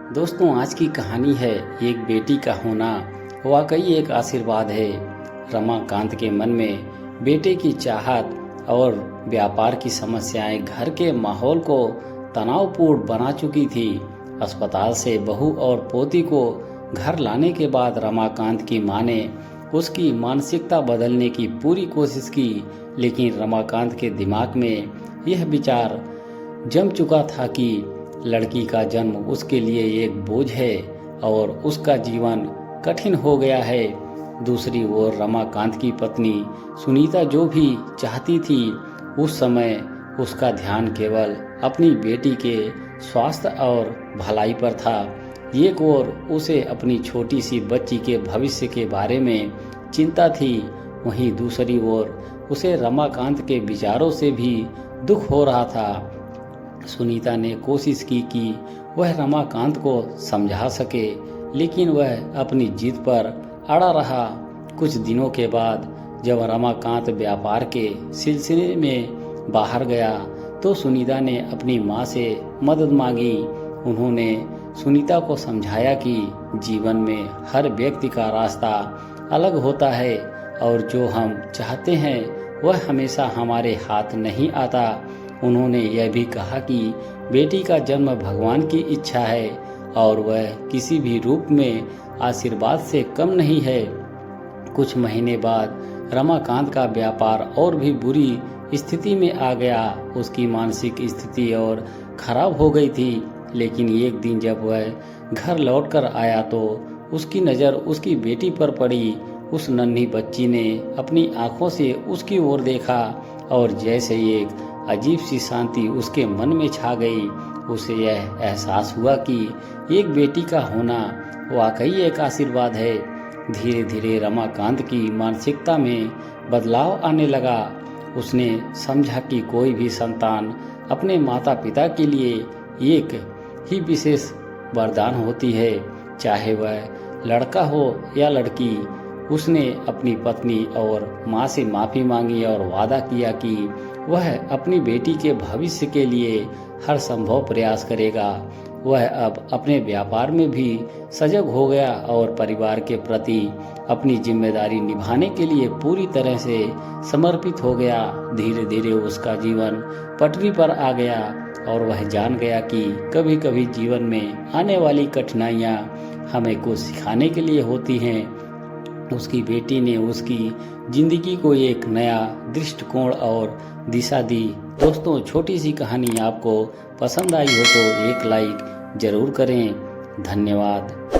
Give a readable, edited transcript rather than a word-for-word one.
दोस्तों, आज की कहानी है एक बेटी का होना वाकई एक आशीर्वाद है। रमाकांत के मन में बेटे की चाहत और व्यापार की समस्याएं घर के माहौल को तनावपूर्ण बना चुकी थी। अस्पताल से बहू और पोती को घर लाने के बाद रमाकांत की मां ने उसकी मानसिकता बदलने की पूरी कोशिश की, लेकिन रमाकांत के दिमाग में यह विचार जम चुका था कि लड़की का जन्म उसके लिए एक बोझ है और उसका जीवन कठिन हो गया है। दूसरी ओर रमाकांत की पत्नी सुनीता जो भी चाहती थी, उस समय उसका ध्यान केवल अपनी बेटी के स्वास्थ्य और भलाई पर था। एक ओर उसे अपनी छोटी सी बच्ची के भविष्य के बारे में चिंता थी, वहीं दूसरी ओर उसे रमाकांत के विचारों से भी दुख हो रहा था। सुनीता ने कोशिश की कि वह रमाकांत को समझा सके, लेकिन वह अपनी जिद पर अड़ा रहा। कुछ दिनों के बाद जब रमाकांत व्यापार के सिलसिले में बाहर गया तो सुनीता ने अपनी मां से मदद मांगी। उन्होंने सुनीता को समझाया कि जीवन में हर व्यक्ति का रास्ता अलग होता है और जो हम चाहते हैं वह हमेशा हमारे हाथ नहीं आता। उन्होंने यह भी कहा कि बेटी का जन्म भगवान की इच्छा है और वह किसी भी रूप में आशीर्वाद से कम नहीं है। कुछ महीने बाद रमाकांत का व्यापार और भी बुरी स्थिति में आ गया। उसकी मानसिक स्थिति और खराब हो गई थी, लेकिन एक दिन जब वह घर लौटकर आया तो उसकी नज़र उसकी बेटी पर पड़ी। उस नन्ही बच्ची ने अपनी आंखों से उसकी ओर देखा और जैसे एक अजीब सी शांति उसके मन में छा गई। उसे यह एहसास हुआ कि एक बेटी का होना वाकई एक आशीर्वाद है। धीरे धीरे रमाकांत की मानसिकता में बदलाव आने लगा। उसने समझा कि कोई भी संतान अपने माता पिता के लिए एक ही विशेष वरदान होती है, चाहे वह लड़का हो या लड़की। उसने अपनी पत्नी और मां से माफ़ी मांगी और वादा किया कि वह अपनी बेटी के भविष्य के लिए हर संभव प्रयास करेगा। वह अब अपने व्यापार में भी सजग हो गया और परिवार के प्रति अपनी जिम्मेदारी निभाने के लिए पूरी तरह से समर्पित हो गया। धीरे धीरे उसका जीवन पटरी पर आ गया और वह जान गया कि कभी कभी जीवन में आने वाली कठिनाइयाँ हमें कुछ सिखाने के लिए होती हैं। उसकी बेटी ने उसकी जिंदगी को एक नया दृष्टिकोण और दिशा दी। दोस्तों, छोटी सी कहानी आपको पसंद आई हो तो एक लाइक जरूर करें। धन्यवाद।